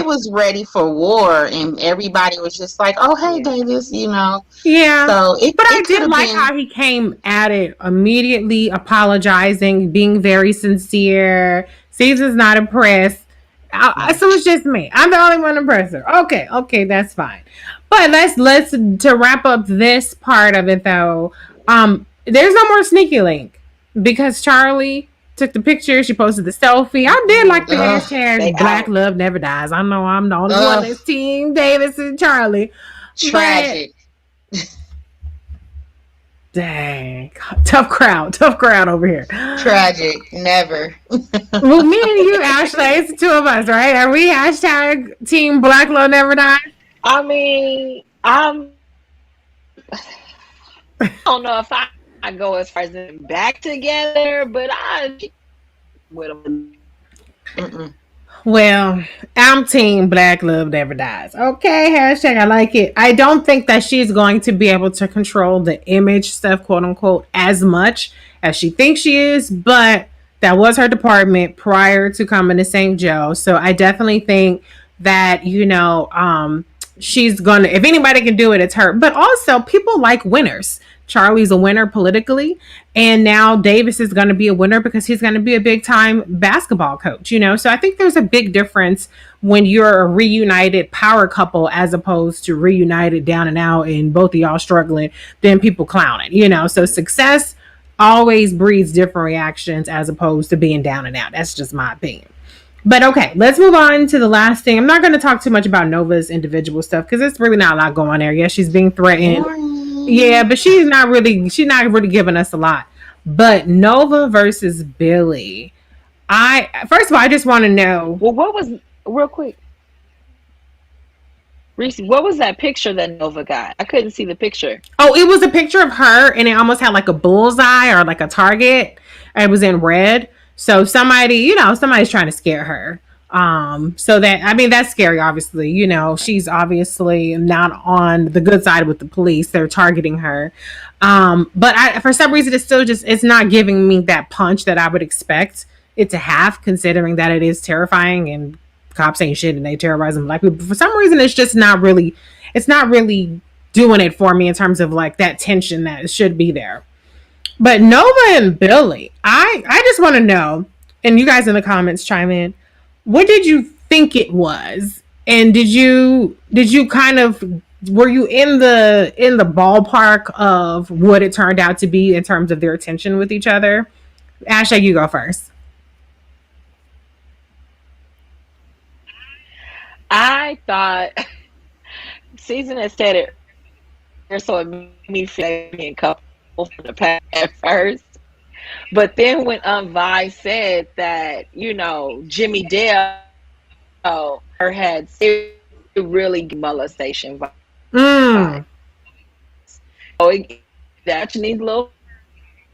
was ready for war, and everybody was just like, oh, hey, Davis, Yeah. So I did like how he came at it immediately, apologizing, being very sincere. Caesar's not impressed. So it's just me. I'm the only one impressed her. Okay, that's fine. But let's to wrap up this part of it though. There's no more Sneaky Link because Charlie took the picture. She posted the selfie. I did like the hashtag Black Love Never Dies. I know I'm the only one that's Team Davis and Charlie. Tragic. Dang, tough crowd over here. Tragic, never. Well, me and you, Ashley, it's the two of us, right? Are we hashtag Team Black Love Never Die? I mean, I don't know if I go as far as them back together, but I with them. Well, I'm Team Black Love Never Dies. Okay, hashtag I like it. I don't think that she's going to be able to control the image stuff, quote unquote, as much as she thinks she is, but that was her department prior to coming to St. Joe. So I definitely think that, she's gonna, if anybody can do it, it's her. But also, people like winners. Charlie's a winner politically, and now Davis is going to be a winner because he's going to be a big time basketball coach, So I think there's a big difference when you're a reunited power couple as opposed to reunited down and out and both of y'all struggling, then people clowning, So success always breeds different reactions as opposed to being down and out. That's just my opinion. But okay, let's move on to the last thing. I'm not going to talk too much about Nova's individual stuff because it's really not a lot going there. Yeah, she's being threatened. Yeah, but she's not really giving us a lot. But Nova versus Billy. First of all, I just want to know. Well, what was real quick, Reese? What was that picture that Nova got? I couldn't see the picture. Oh, it was a picture of her, and it almost had like a bullseye or like a target. It was in red. So somebody's trying to scare her. So that, I mean, that's scary, obviously. She's obviously not on the good side with the police. They're targeting her. But for some reason, it's not giving me that punch that I would expect it to have, considering that it is terrifying and cops ain't shit and they terrorizing black people. But for some reason, it's not really doing it for me in terms of like that tension that should be there. But Nova and Billy, I just want to know, and you guys in the comments chime in, what did you think it was? And did you kind of, were you in the ballpark of what it turned out to be in terms of their tension with each other? Asha, you go first. I thought Season had said it, so it made me feel like being couple from the past at first. But then when Vi said that, Jimmy Dale her had really molestation vibe. So that you need a little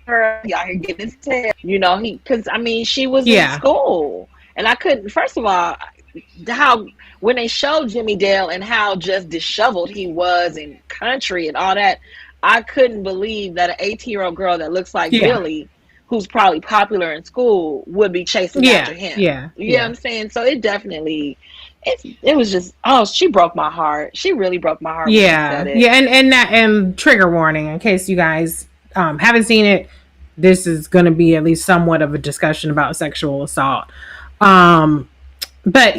her y'all here getting his tail. Because I mean she was in school. And I couldn't, first of all, how when they showed Jimmy Dale and how just disheveled he was in country and all that, I couldn't believe that an 18-year-old girl that looks like Billy, who's probably popular in school, would be chasing after him. You know what I'm saying? So it definitely, it was just, she broke my heart. She really broke my heart. And trigger warning in case you guys haven't seen it. This is going to be at least somewhat of a discussion about sexual assault. But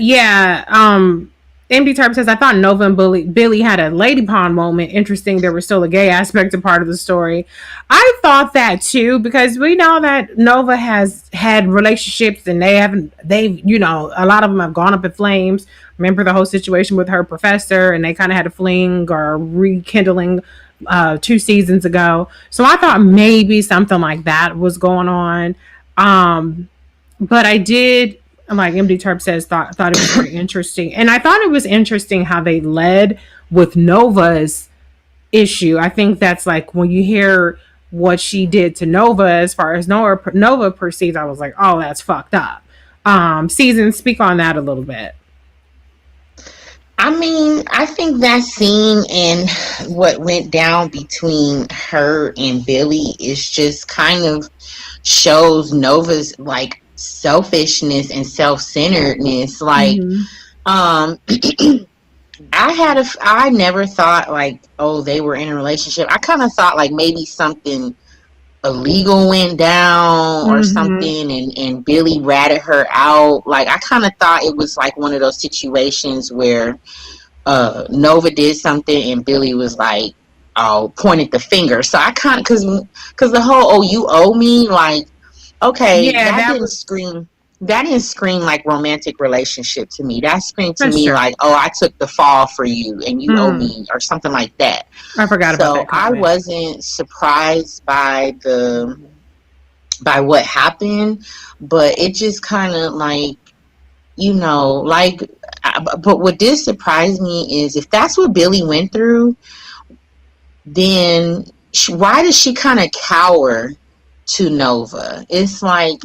MD Terp says, I thought Nova and Billy had a lady pond moment. Interesting, there was still a gay aspect of part of the story. I thought that too, because we know that Nova has had relationships and they've a lot of them have gone up in flames. Remember the whole situation with her professor, and they kind of had a fling or rekindling 2 seasons ago. So I thought maybe something like that was going on. But I did, like MD Terp says, thought it was very interesting. And I thought it was interesting how they led with Nova's issue. I think that's like when you hear what she did to Nova, as far as Nova perceived, I was like, oh, that's fucked up. Season, speak on that a little bit. I mean, I think that scene and what went down between her and Billy is just kind of shows Nova's like selfishness and self-centeredness. Like I never thought like, oh, they were in a relationship. I kind of thought like maybe something illegal went down or something, and Billy ratted her out. Like I kind of thought it was like one of those situations where Nova did something and Billy was like, pointed the finger. So I kind of, because the whole you owe me, like, okay, that didn't scream like romantic relationship to me. That screamed to me like, I took the fall for you and you owe me, or something like that. I forgot about that. So I wasn't surprised by what happened, but it just kind of like, but what did surprise me is if that's what Billy went through, then why does she kind of cower to Nova? It's like,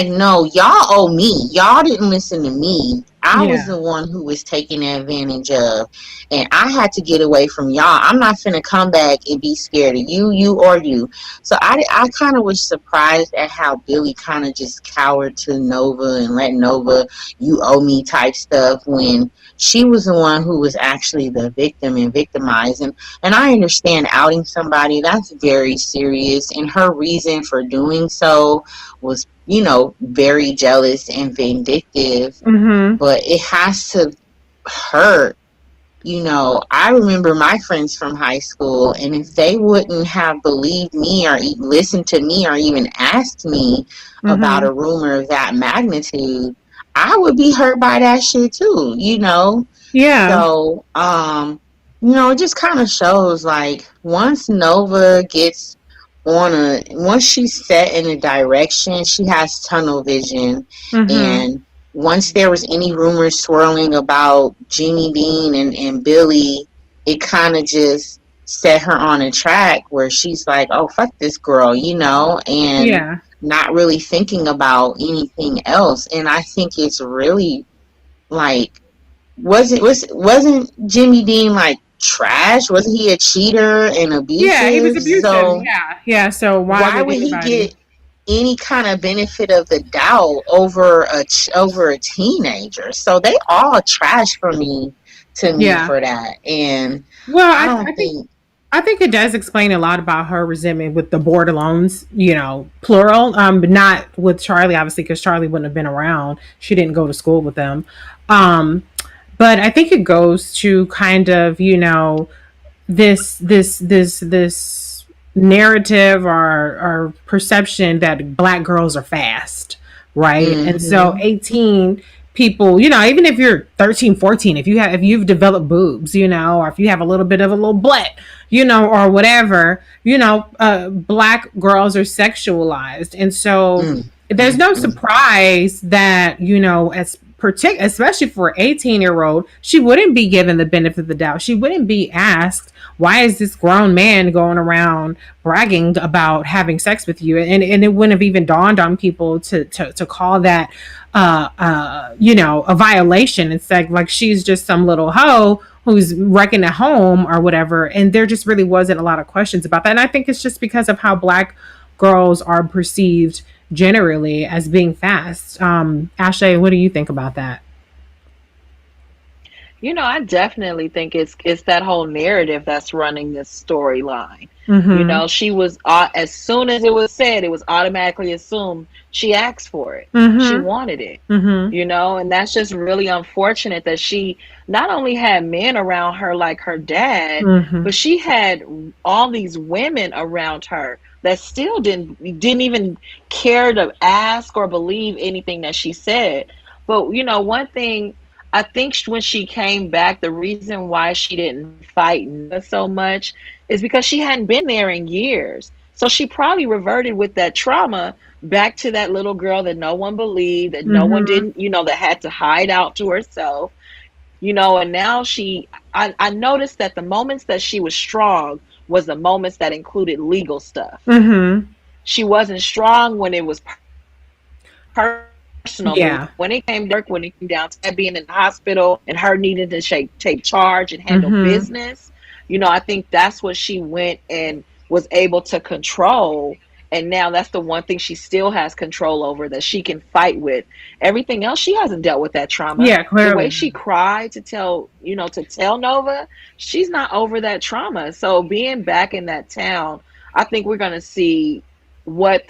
no, y'all owe me. Y'all didn't listen to me. I was the one who was taken advantage of, and I had to get away from y'all. I'm not finna come back and be scared of you or you. So I kind of was surprised at how Billy kind of just cowered to Nova and let Nova, you owe me type stuff, when she was the one who was actually the victim and victimized. And I understand outing somebody, that's very serious, and her reason for doing so was, very jealous and vindictive. But it has to hurt I remember my friends from high school, and if they wouldn't have believed me or listened to me or even asked me about Mm-hmm. a rumor of that magnitude, I would be hurt by that shit too. Yeah. So, it just kind of shows like once Nova gets once she's set in a direction, she has tunnel vision. Mm-hmm. And once there was any rumors swirling about Jimmy Dean and Billy, it kind of just set her on a track where she's like, oh, fuck this girl, and Yeah. not really thinking about anything else. And I think it's really like, wasn't Jimmy Dean like trash? Wasn't he a cheater and Yeah, he was abusive? abusive. So Yeah. Yeah. So why why would would he anybody? get any kind of benefit of the doubt over a teenager? So they all trash to me Yeah. for that, and Well, I I don't think think. I think it does explain a lot about her resentment with the board loans, plural, but not with Charlie, obviously, because Charlie wouldn't have been around. She didn't go to school with them. Um, but I think it goes to kind of, this narrative or perception that black girls are fast, right? And so Hmm. 18 people, even if you're 13, 14, if you've developed boobs, or if you have a little bit of a little butt, or whatever, black girls are sexualized. And so Mm, there's mm, no mm. surprise that, especially for 18-year-old, she wouldn't be given the benefit of the doubt. She wouldn't be asked, why is this grown man going around bragging about having sex with you? And it wouldn't have even dawned on people to call that a violation. It's like she's just some little hoe who's wrecking a home or whatever. And there just really wasn't a lot of questions about that. And I think it's just because of how black girls are perceived generally as being fast. Ashley, what do you think about that? I definitely think it's that whole narrative that's running this storyline. Mm-hmm. She was as soon as it was said, it was automatically assumed she asked for it. She Mm-hmm. wanted it. Mm-hmm. And that's just really unfortunate that she not only had men around her like her dad, Mm-hmm. but she had all these women around her that still didn't even care to ask or believe anything that she said. But one thing I think when she came back, the reason why she didn't fight Nina so much is because she hadn't been there in years. So she probably reverted with that trauma back to that little girl that no one believed, that no one Mm-hmm. didn't, that had to hide out to herself, and now I noticed that the moments that she was strong was the moments that included legal stuff. Mm-hmm. She wasn't strong when it was personal, but Yeah. when it came down to being in the hospital and her needing to take charge and handle Mm-hmm. business, I think that's what she went and was able to control. And now that's the one thing she still has control over, that she can fight with. Everything else, she hasn't dealt with that trauma. Yeah, The way clearly. she cried to tell Nova, she's not over that trauma. So being back in that town, I think we're going to see what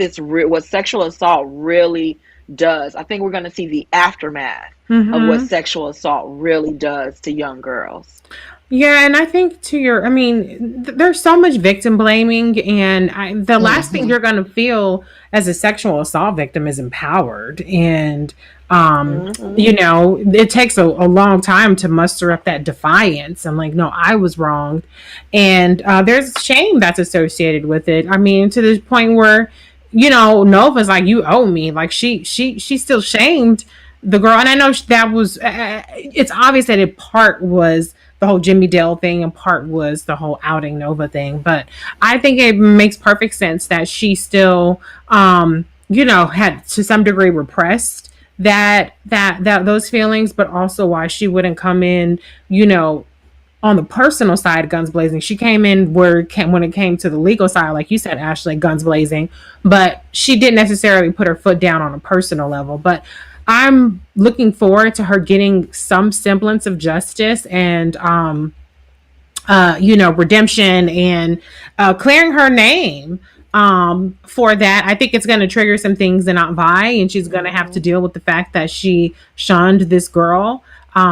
sexual assault really does. I think we're going to see the aftermath of what Mm-hmm. sexual assault really does to young girls. Yeah, and I think there's so much victim blaming, and the last thing Hmm. you're going to feel as a sexual assault victim is empowered. And, Hmm. it takes a long time to muster up that defiance. I'm like, no, I was wrong. And there's shame that's associated with it. I mean, to the point where, Nova's like, you owe me. Like, she still shamed the girl. And I know that was, it's obvious that in part was the whole Jimmy Dale thing and part was the whole outing Nova thing. But I think it makes perfect sense that she still, had to some degree repressed that those feelings, but also why she wouldn't come in, you know, on the personal side, guns blazing. She came in when it came to the legal side, like you said, Ashley, guns blazing, but she didn't necessarily put her foot down on a personal level. But I'm looking forward to her getting some semblance of justice and redemption and clearing her name for that. I think it's going to trigger some things in Aunt Vi, and she's going to have to Hmm. deal with the fact that she shunned this girl.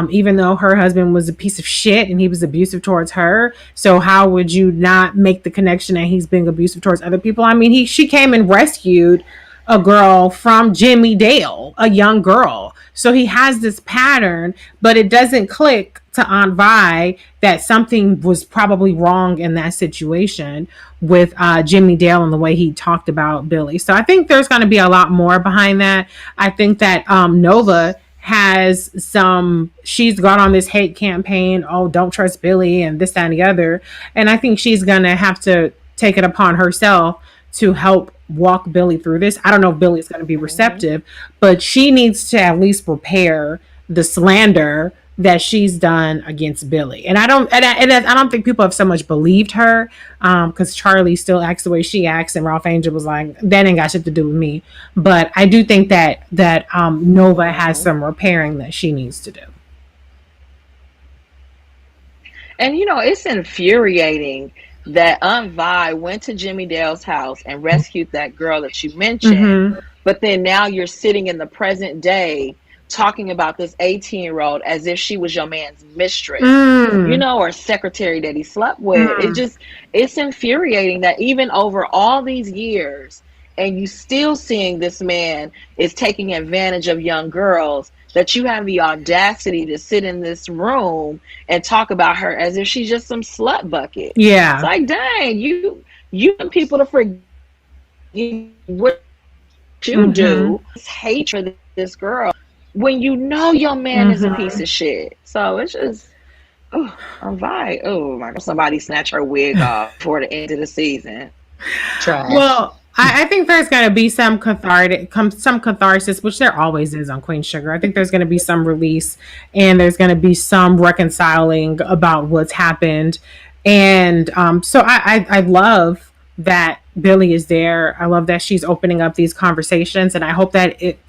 even though her husband was a piece of shit and he was abusive towards her. So how would you not make the connection that he's being abusive towards other people? I mean, she came and rescued a girl from Jimmy Dale, a young girl. So he has this pattern, but it doesn't click to Aunt Vi that something was probably wrong in that situation with Jimmy Dale and the way he talked about Billy. So I think there's going to be a lot more behind that. I think that Nova has she's gone on this hate campaign. Oh, don't trust Billy and this, that, and the other. And I think she's going to have to take it upon herself to help walk Billy through this. I don't know if Billy's going to be receptive, but she needs to at least repair the slander that she's done against Billy. And I don't think people have so much believed her, because Charlie still acts the way she acts, and Ralph Angel was like, that ain't got shit to do with me. But I do think that Nova has some repairing that she needs to do. And it's infuriating that Aunt Vi went to Jimmy Dale's house and rescued that girl that you mentioned, but then now you're sitting in the present day talking about this 18-year-old as if she was your man's mistress, or secretary that he slept with. It's infuriating that even over all these years, and you still seeing this man is taking advantage of young girls, that you have the audacity to sit in this room and talk about her as if she's just some slut bucket. Yeah. It's like, dang, you want people to forget what you do. This hatred for this girl when you know your man is a piece of shit. So it's just, I'm Vi. Oh my God, somebody snatch her wig off before the end of the season. Trash. Well, I think there's going to be some catharsis, which there always is on Queen Sugar. I think there's going to be some release, and there's going to be some reconciling about what's happened. And so I love that Billy is there. I love that she's opening up these conversations, and I hope that it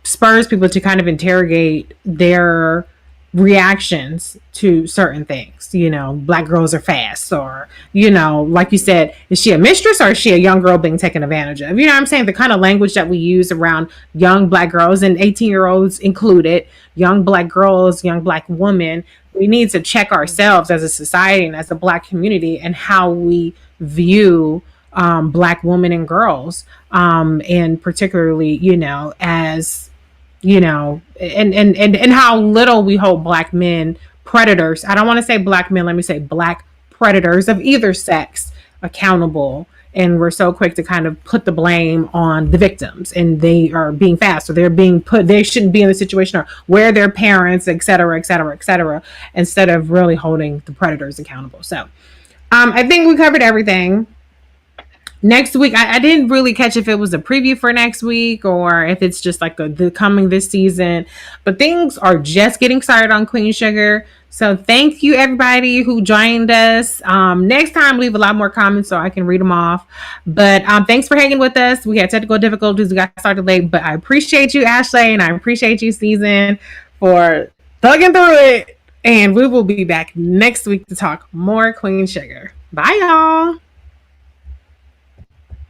spurs people to kind of interrogate their reactions to certain things. Black girls are fast, or like you said, is she a mistress or is she a young girl being taken advantage of? What I'm saying? The kind of language that we use around young Black girls, and 18-year-olds included, young Black girls, young Black women, we need to check ourselves as a society and as a Black community and how we view Black women and girls, and particularly as and how little we hold Black men predators. I don't want to say Black men, let me say Black predators of either sex accountable. And we're so quick to kind of put the blame on the victims, and they are being fast, or they shouldn't be in the situation, or where their parents, et cetera, et cetera, et cetera, instead of really holding the predators accountable. So I think we covered everything. Next week, I didn't really catch if it was a preview for next week or if it's just like the coming this season. But things are just getting started on Queen Sugar. So thank you, everybody who joined us. Next time, leave a lot more comments so I can read them off. But thanks for hanging with us. We had technical difficulties. We got started late. But I appreciate you, Ashley, and I appreciate you, Season, for thugging through it. And we will be back next week to talk more Queen Sugar. Bye, y'all.